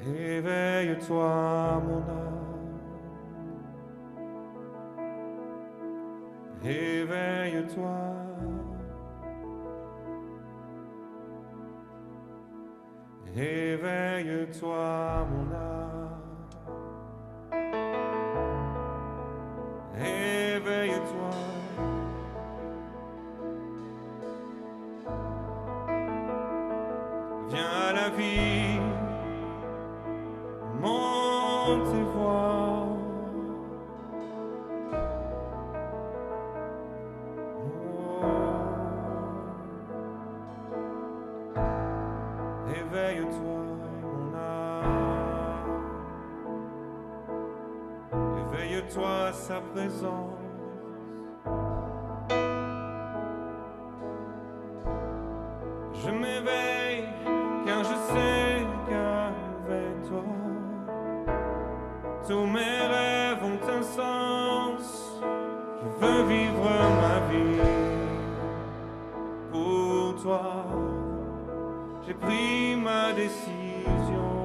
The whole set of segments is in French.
Éveille-toi, mon âme, éveille-toi, éveille-toi, mon âme, éveille-toi, viens à la vie. Monte et vois, éveille-toi, mon âme, éveille-toi à sa présence. Je m'éveille car je sais qu'avec toi tous mes rêves ont un sens. Je veux vivre ma vie pour toi. J'ai pris ma décision.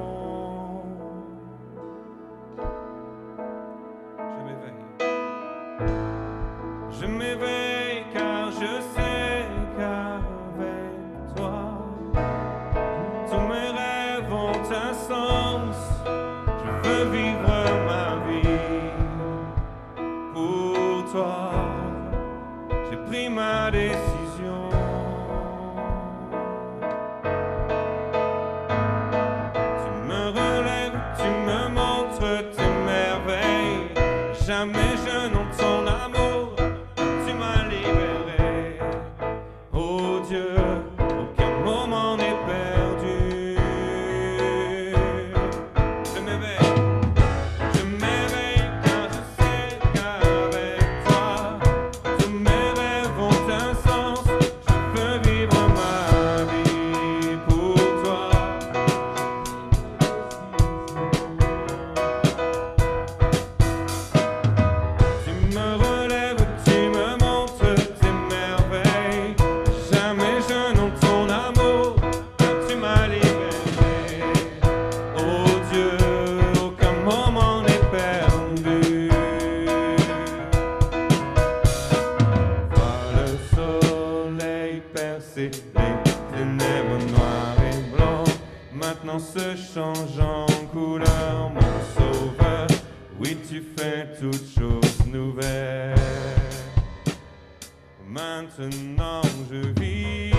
Je m'éveille car je sais qu'avec toi tous mes rêves ont un sens. Je veux vivre ma vie pour toi. J'ai pris ma décision. Tu me relèves, tu me montres tes merveilles. Jamais je n'entends ton amour. Tu m'as libéré. Oh Dieu, aucun moment n'est perdu. Je m'éveille car je sais qu'avec toi tous mes rêves ont un sens. Je veux vivre ma vie pour toi. Tu me relèves, tu me montres tes merveilles. Jamais je n'entends ton amour, car tu m'as libéré. Oh Dieu, aucun moment n'est perdu. Vois le soleil percer les ténèbres noires et blancs. Maintenant se change en couleur, mon sauveur. Oui, tu fais toutes choses nouvelles. Maintenant je vis.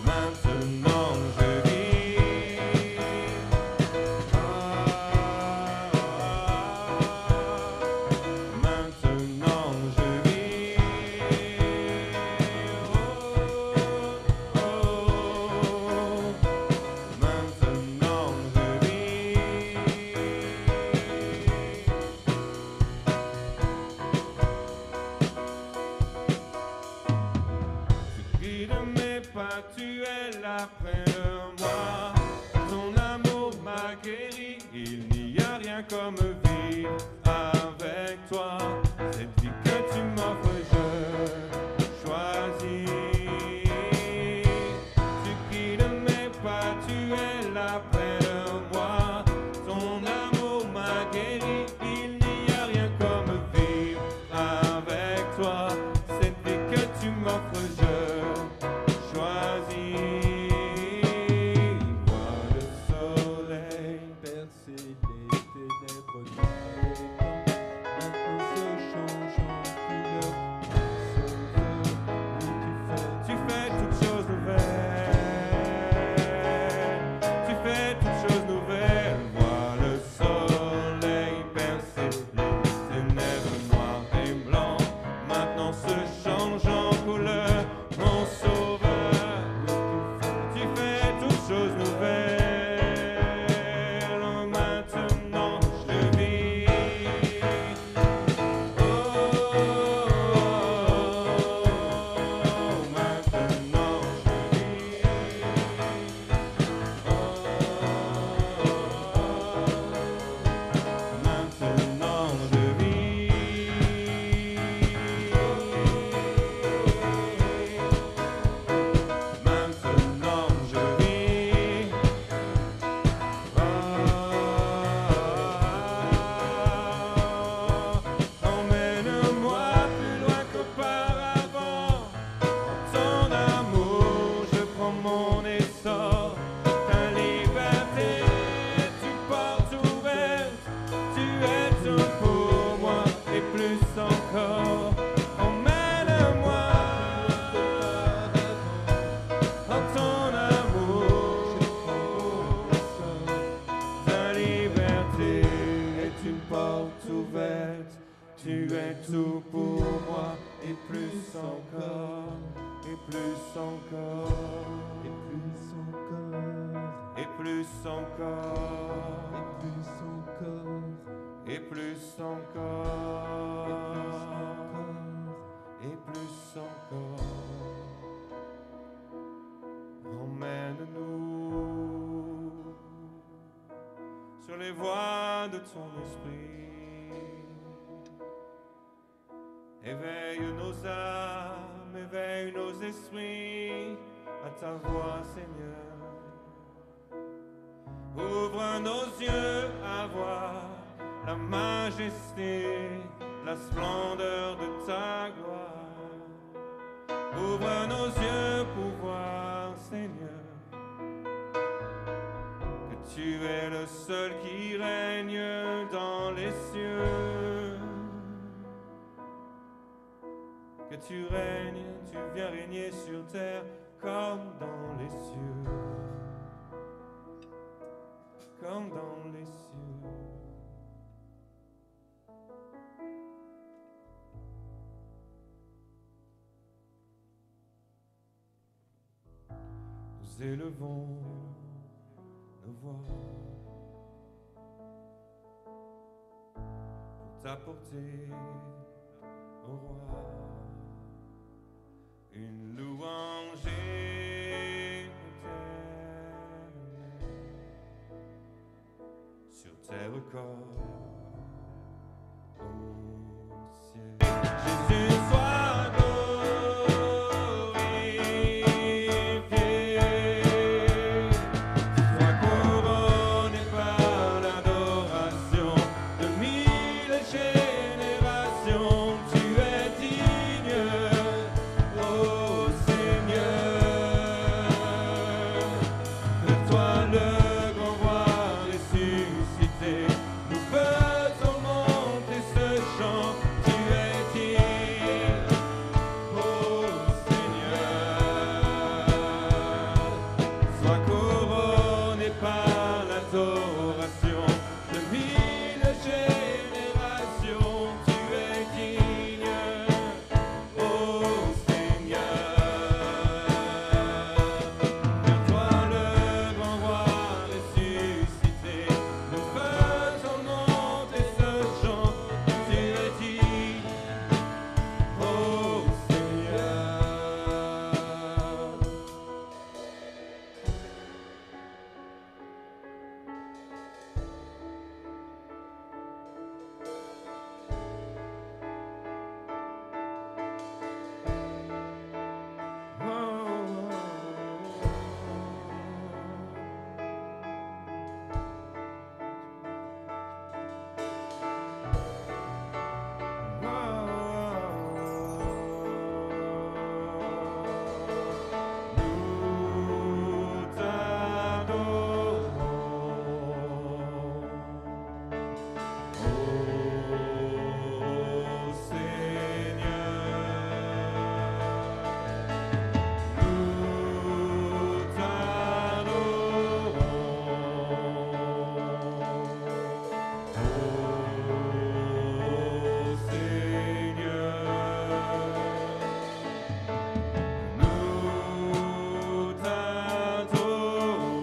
Maintenant je vis. Maintenant je vis. Maintenant je vis. Tu guides mes pas, tu es là près de moi. Ton amour m'a guéri, il n'y a rien comme vivre avec toi. Cette vie que tu m'offres, je choisis. Tu guides mes pas, tu es là près de moi. Ton amour m'a guéri, il n'y a rien comme vivre avec toi. Cette vie que tu m'offres, je choisis. encore, et plus encore, et plus encore, et plus encore, et plus et plus encore, encore, et plus encore. Emmène-nous sur les voies de ton esprit. Éveille nos âmes, éveille nos esprits à ta voix, Seigneur. Ouvre nos yeux à voir la majesté, la splendeur de ta gloire. Ouvre nos yeux pour voir, Seigneur, que tu es le seul qui règne dans les cieux. Que tu règnes, tu viens régner sur terre comme dans les cieux. Comme dans les cieux. Nous élevons nos voix pour t'apporter au roi une louange éternelle sur terre corps au ciel. Jésus soit glorifié, soit couronné par l'adoration de mille générations. Tu es digne, ô Seigneur, de toi le grand roi ressuscité. Nous faisons monter ce chant. Tu es digne, ô Seigneur, sois couronné par l'adoration de mille générations. Tu es digne, ô Seigneur, de toi le grand roi ressuscité. Nous faisons monter ce chant. Tu es digne, ô Seigneur. Nous t'adorons, ô Seigneur. Nous t'adorons, ô Seigneur. Nous t'adorons,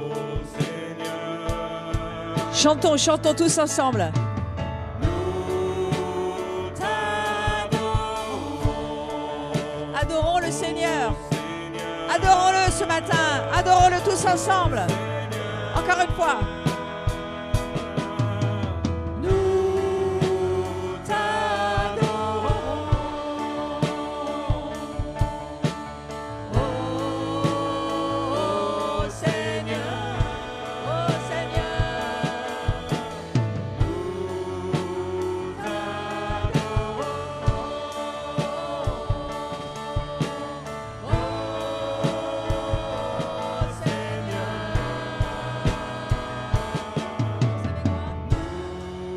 ô Seigneur. Chantons, chantons tous ensemble. Nous t'adorons, Adorons le Seigneur. Seigneur. Adorons-le ce matin. Adorons-le tous ensemble. Encore une fois. Nous t'adorons, Oh Seigneur. Oh Seigneur. nous t'adorons, Oh Seigneur.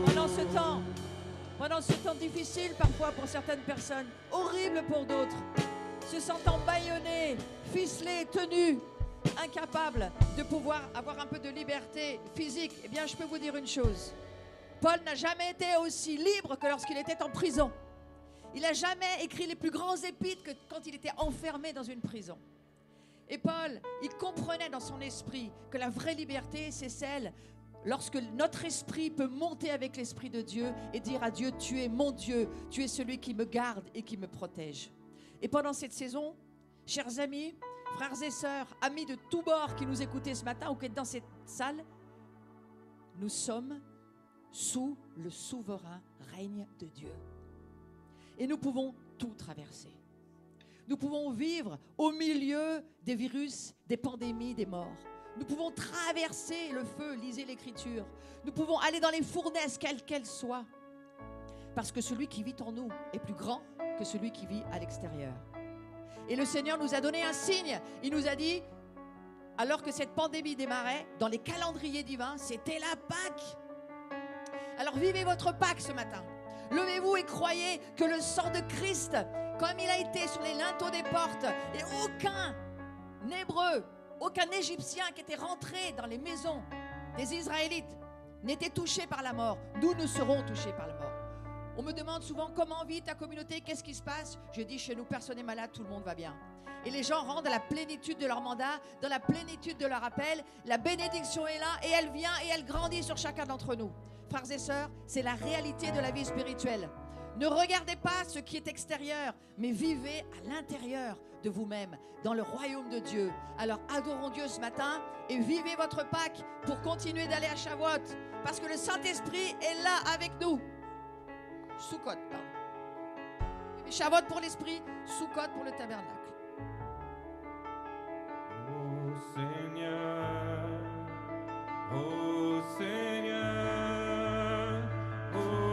Vous savez quoi ? Pendant ce temps difficile parfois pour certaines personnes, horrible pour d'autres, se sentant bâillonnés, ficelés, tenus, incapables de pouvoir avoir un peu de liberté physique, eh bien je peux vous dire une chose. Paul n'a jamais été aussi libre que lorsqu'il était en prison. Il n'a jamais écrit les plus grands épîtres que quand il était enfermé dans une prison. Et Paul, il comprenait dans son esprit que la vraie liberté, c'est celle lorsque notre esprit peut monter avec l'Esprit de Dieu et dire à Dieu, tu es mon Dieu, tu es celui qui me garde et qui me protège. Et pendant cette saison, chers amis, frères et sœurs, amis de tous bords qui nous écoutez ce matin ou qui êtes dans cette salle, nous sommes sous le souverain règne de Dieu. Et nous pouvons tout traverser. Nous pouvons vivre au milieu des virus, des pandémies, des morts. Nous pouvons traverser le feu, lisez l'Écriture. Nous pouvons aller dans les fournaises, quelles qu'elles soient. Parce que celui qui vit en nous est plus grand que celui qui vit à l'extérieur. Et le Seigneur nous a donné un signe. Il nous a dit, alors que cette pandémie démarrait, dans les calendriers divins, c'était la Pâque. Alors vivez votre Pâque ce matin. Levez-vous et croyez que le sang de Christ, comme il a été sur les linteaux des portes, et aucun Hébreu, aucun Égyptien qui était rentré dans les maisons des Israélites n'était touché par la mort. Nous serons touchés par la mort. On me demande souvent comment vit ta communauté, qu'est-ce qui se passe? Je dis chez nous, personne n'est malade, tout le monde va bien. Et les gens rentrent dans la plénitude de leur mandat, dans la plénitude de leur appel. La bénédiction est là et elle vient et elle grandit sur chacun d'entre nous. Frères et sœurs, c'est la réalité de la vie spirituelle. Ne regardez pas ce qui est extérieur, mais vivez à l'intérieur de vous-même, dans le royaume de Dieu. Alors adorons Dieu ce matin et vivez votre Pâque pour continuer d'aller à Shavuot, parce que le Saint-Esprit est là avec nous. Soukot, pardon. Shavuot pour l'esprit, Soukot pour le tabernacle. Ô Seigneur, ô Seigneur. Oh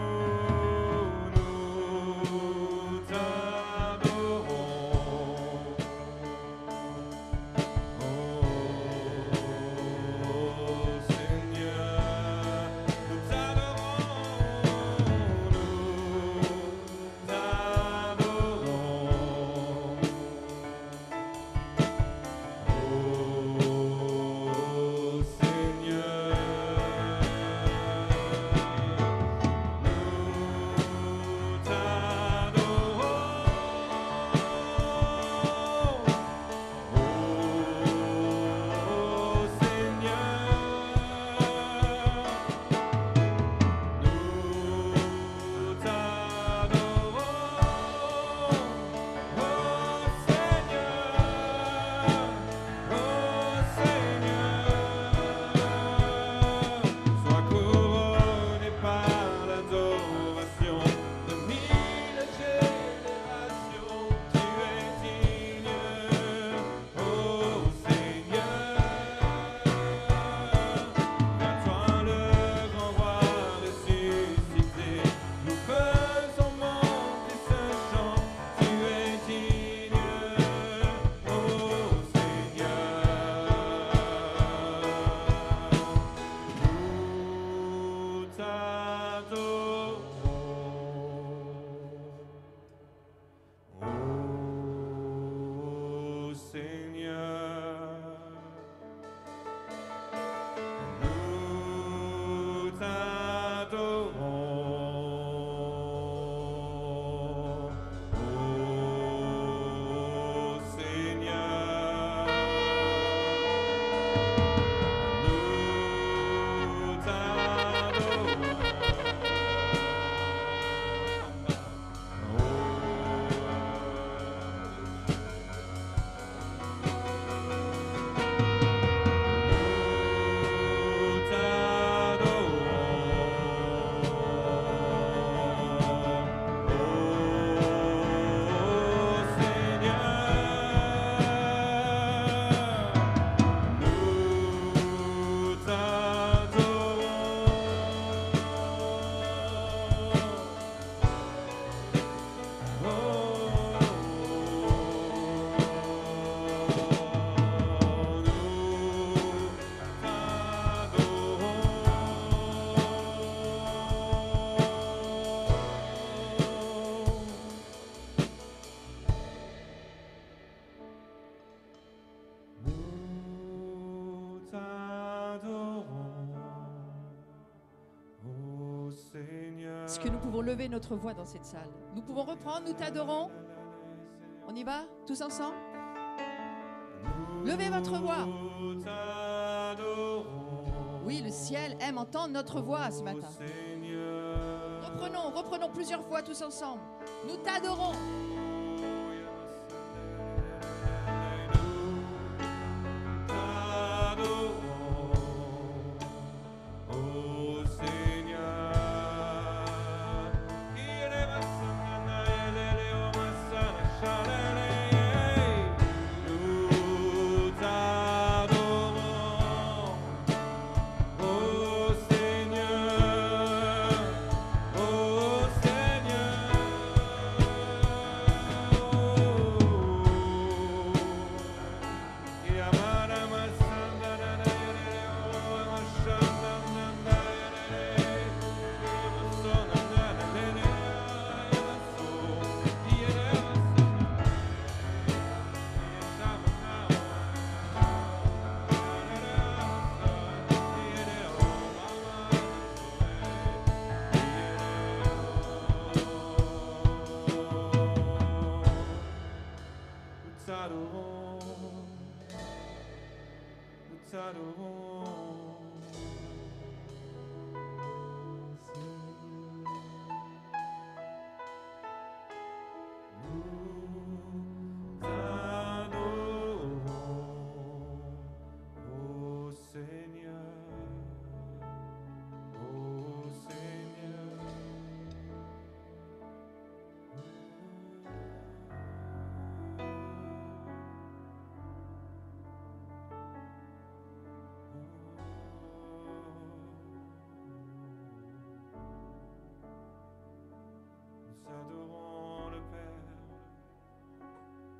Est-ce que nous pouvons lever notre voix dans cette salle? Nous pouvons reprendre, nous t'adorons. On y va, tous ensemble? Levez votre voix. Nous t'adorons, Oui, le ciel aime entendre notre voix ce matin. Seigneur. Reprenons plusieurs fois tous ensemble. Nous t'adorons.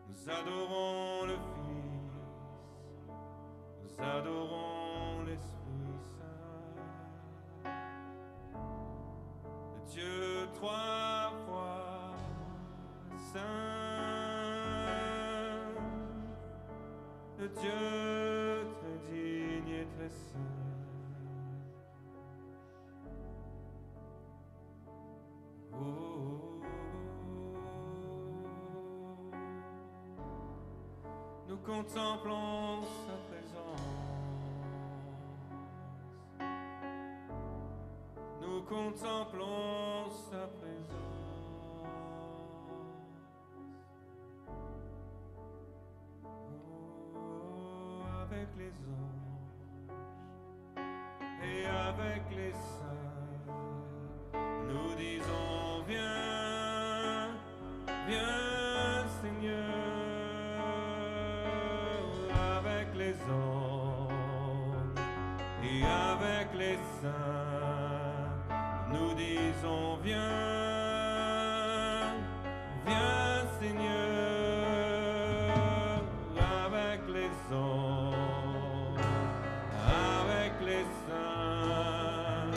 Nous adorons le Fils, nous adorons l'Esprit Saint, le Dieu trois fois saint, le Dieu très digne et très saint. Nous contemplons sa présence, nous contemplons sa présence, avec les anges et avec les saints, nous disons viens, viens Seigneur. Les anges et avec les saints, nous disons viens, viens Seigneur, avec les anges, avec les saints,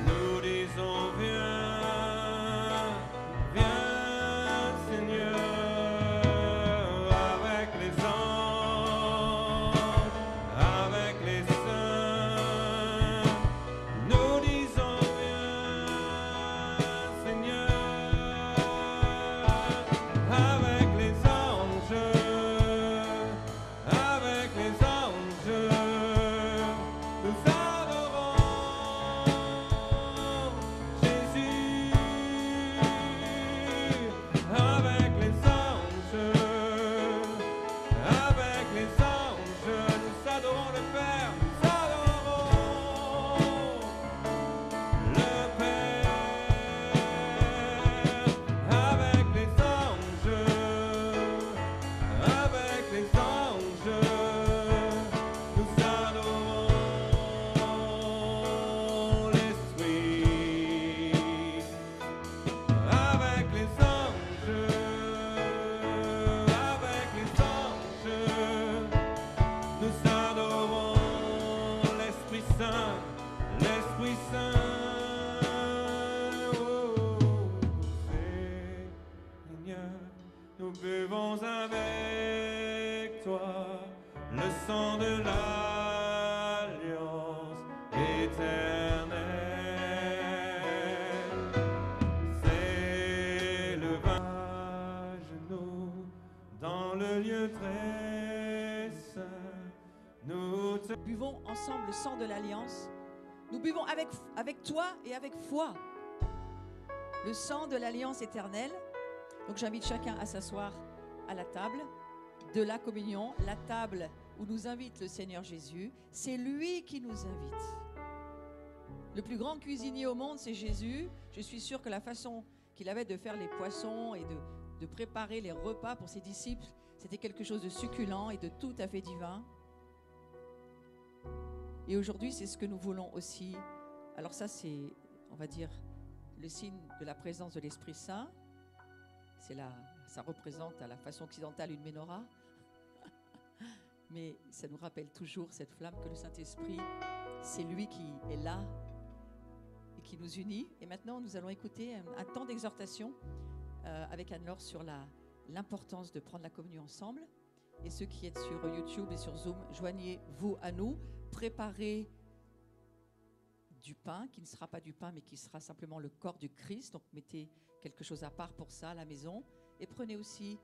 nous disons viens, viens Seigneur, avec les anges. Seigneur. détresse, nous te... Buvons ensemble le sang de l'Alliance. Nous buvons avec toi et avec foi le sang de l'Alliance éternelle. Donc j'invite chacun à s'asseoir à la table de la communion, la table où nous invite le Seigneur Jésus. C'est lui qui nous invite. Le plus grand cuisinier au monde, c'est Jésus. Je suis sûre que la façon qu'il avait de faire les poissons et de préparer les repas pour ses disciples, c'était quelque chose de succulent et de tout à fait divin. Et aujourd'hui, c'est ce que nous voulons aussi. Alors ça, c'est, on va dire, le signe de la présence de l'Esprit Saint. Ça représente à la façon occidentale une menorah. Mais ça nous rappelle toujours cette flamme que le Saint-Esprit, c'est lui qui est là et qui nous unit. Et maintenant, nous allons écouter un temps d'exhortation avec Anne-Laure sur l'importance de prendre la communion ensemble. Et ceux qui êtes sur YouTube et sur Zoom, joignez-vous à nous. Préparez du pain, qui ne sera pas du pain, mais qui sera simplement le corps du Christ. Donc mettez quelque chose à part pour ça à la maison. Et prenez aussi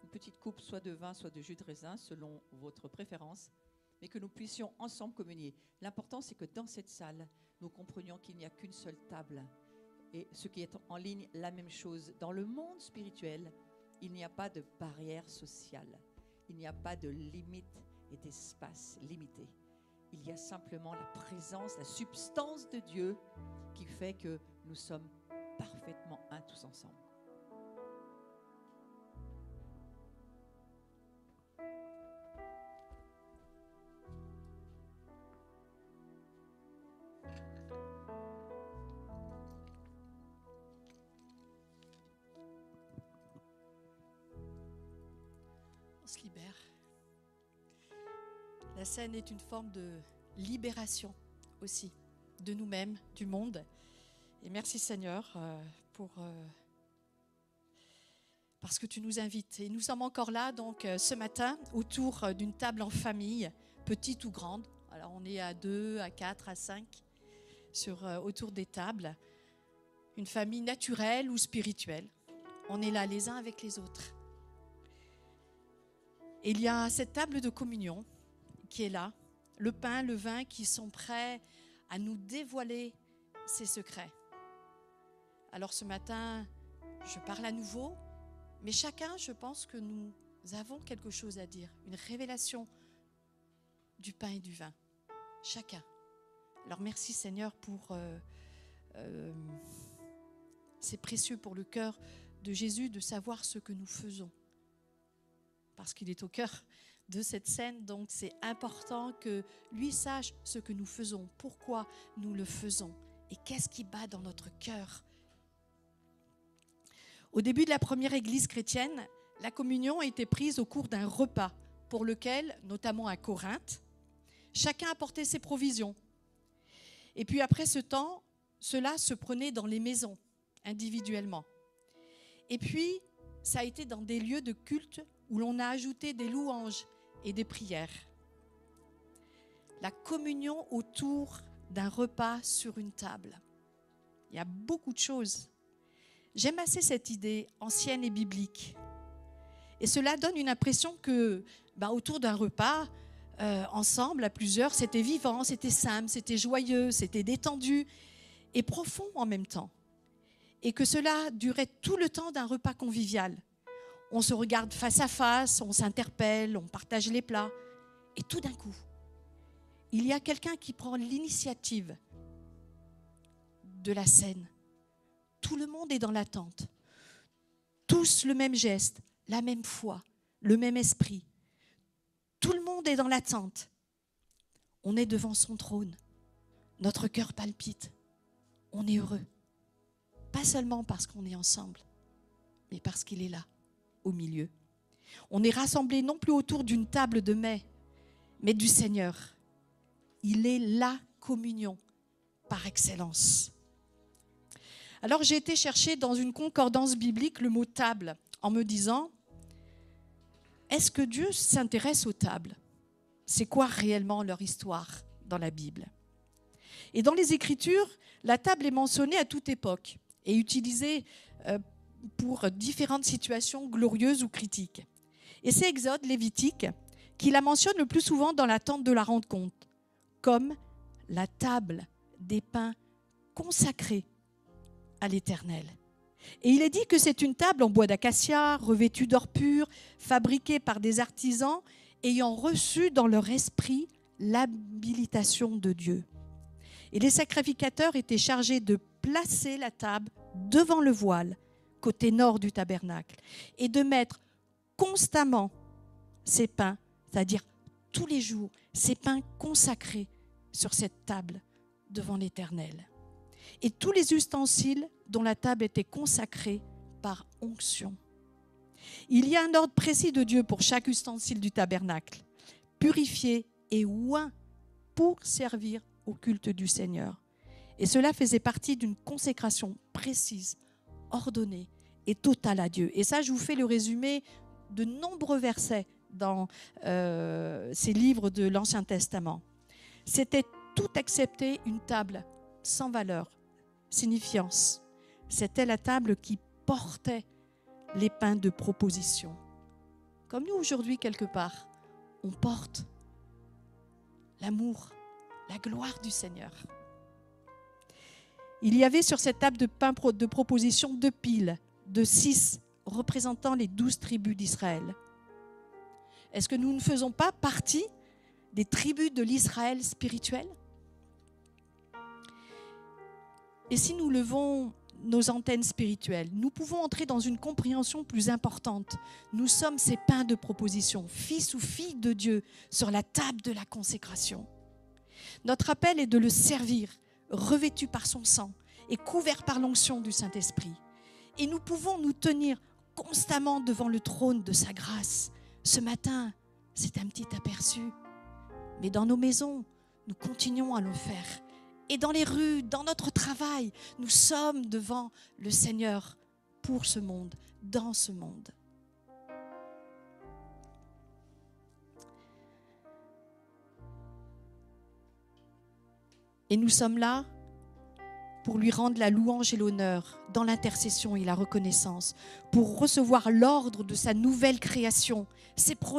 une petite coupe, soit de vin, soit de jus de raisin, selon votre préférence, mais que nous puissions ensemble communier. L'important, c'est que dans cette salle, nous comprenions qu'il n'y a qu'une seule table. Et ce qui est en ligne, la même chose. Dans le monde spirituel, il n'y a pas de barrière sociale. Il n'y a pas de limite et d'espace limité. Il y a simplement la présence, la substance de Dieu qui fait que nous sommes parfaitement un tous ensemble. On se libère. La scène est une forme de libération aussi de nous-mêmes, du monde. Et merci Seigneur parce que tu nous invites. Et nous sommes encore là donc ce matin autour d'une table en famille, petite ou grande. Alors on est à 2, à 4, à 5 autour des tables. Une famille naturelle ou spirituelle. On est là les uns avec les autres. Et il y a cette table de communion qui est là, le pain, le vin qui sont prêts à nous dévoiler ses secrets. Alors ce matin, je parle à nouveau, mais chacun, je pense que nous avons quelque chose à dire, une révélation du pain et du vin. Chacun. Alors merci Seigneur pour... c'est précieux pour le cœur de Jésus de savoir ce que nous faisons. Parce qu'il est au cœur de cette scène, donc c'est important que lui sache ce que nous faisons, pourquoi nous le faisons et qu'est-ce qui bat dans notre cœur. Au début de la première église chrétienne, la communion a été prise au cours d'un repas pour lequel, notamment à Corinthe, chacun apportait ses provisions. Et puis après ce temps, cela se prenait dans les maisons, individuellement. Et puis, ça a été dans des lieux de culte où l'on a ajouté des louanges et des prières. La communion autour d'un repas sur une table. Il y a beaucoup de choses. J'aime assez cette idée ancienne et biblique. Et cela donne une impression que, autour d'un repas, ensemble, à plusieurs, c'était vivant, c'était simple, c'était joyeux, c'était détendu et profond en même temps. Et que cela durait tout le temps d'un repas convivial. On se regarde face à face, on s'interpelle, on partage les plats. Et tout d'un coup, il y a quelqu'un qui prend l'initiative de la scène. Tout le monde est dans l'attente. Tous le même geste, la même foi, le même esprit. Tout le monde est dans l'attente. On est devant son trône. Notre cœur palpite. On est heureux. Pas seulement parce qu'on est ensemble, mais parce qu'il est là, au milieu. On est rassemblés non plus autour d'une table de mets, mais du Seigneur. Il est la communion par excellence. Alors j'ai été chercher dans une concordance biblique le mot table en me disant, est-ce que Dieu s'intéresse aux tables ? C'est quoi réellement leur histoire dans la Bible ? Et dans les Écritures, la table est mentionnée à toute époque et utilisée pour différentes situations glorieuses ou critiques. Et c'est Exode, Lévitique, qui la mentionne le plus souvent dans la tente de la rencontre, comme la table des pains consacrée à l'Éternel. Et il est dit que c'est une table en bois d'acacia, revêtue d'or pur, fabriquée par des artisans ayant reçu dans leur esprit l'habilitation de Dieu. Et les sacrificateurs étaient chargés de placer la table devant le voile, côté nord du tabernacle, et de mettre constamment ces pains, c'est-à-dire tous les jours, ces pains consacrés sur cette table devant l'Éternel. Et tous les ustensiles dont la table était consacrée par onction. Il y a un ordre précis de Dieu pour chaque ustensile du tabernacle, purifié et oint pour servir au culte du Seigneur. Et cela faisait partie d'une consécration précise, ordonnée et totale à Dieu. Et ça, je vous fais le résumé de nombreux versets dans ces livres de l'Ancien Testament. C'était tout excepté une table sans valeur, signifiance. C'était la table qui portait les pains de proposition. Comme nous aujourd'hui, quelque part, on porte l'amour, la gloire du Seigneur. Il y avait sur cette table de pain de proposition 2 piles de 6 représentant les 12 tribus d'Israël. Est-ce que nous ne faisons pas partie des tribus de l'Israël spirituel? Et si nous levons nos antennes spirituelles, nous pouvons entrer dans une compréhension plus importante. Nous sommes ces pains de proposition, fils ou filles de Dieu, sur la table de la consécration. Notre appel est de le servir, revêtu par son sang et couvert par l'onction du Saint-Esprit. Et nous pouvons nous tenir constamment devant le trône de sa grâce. Ce matin, c'est un petit aperçu. Mais dans nos maisons, nous continuons à le faire. Et dans les rues, dans notre travail, nous sommes devant le Seigneur pour ce monde, dans ce monde. Et nous sommes là pour lui rendre la louange et l'honneur dans l'intercession et la reconnaissance, pour recevoir l'ordre de sa nouvelle création, ses projets.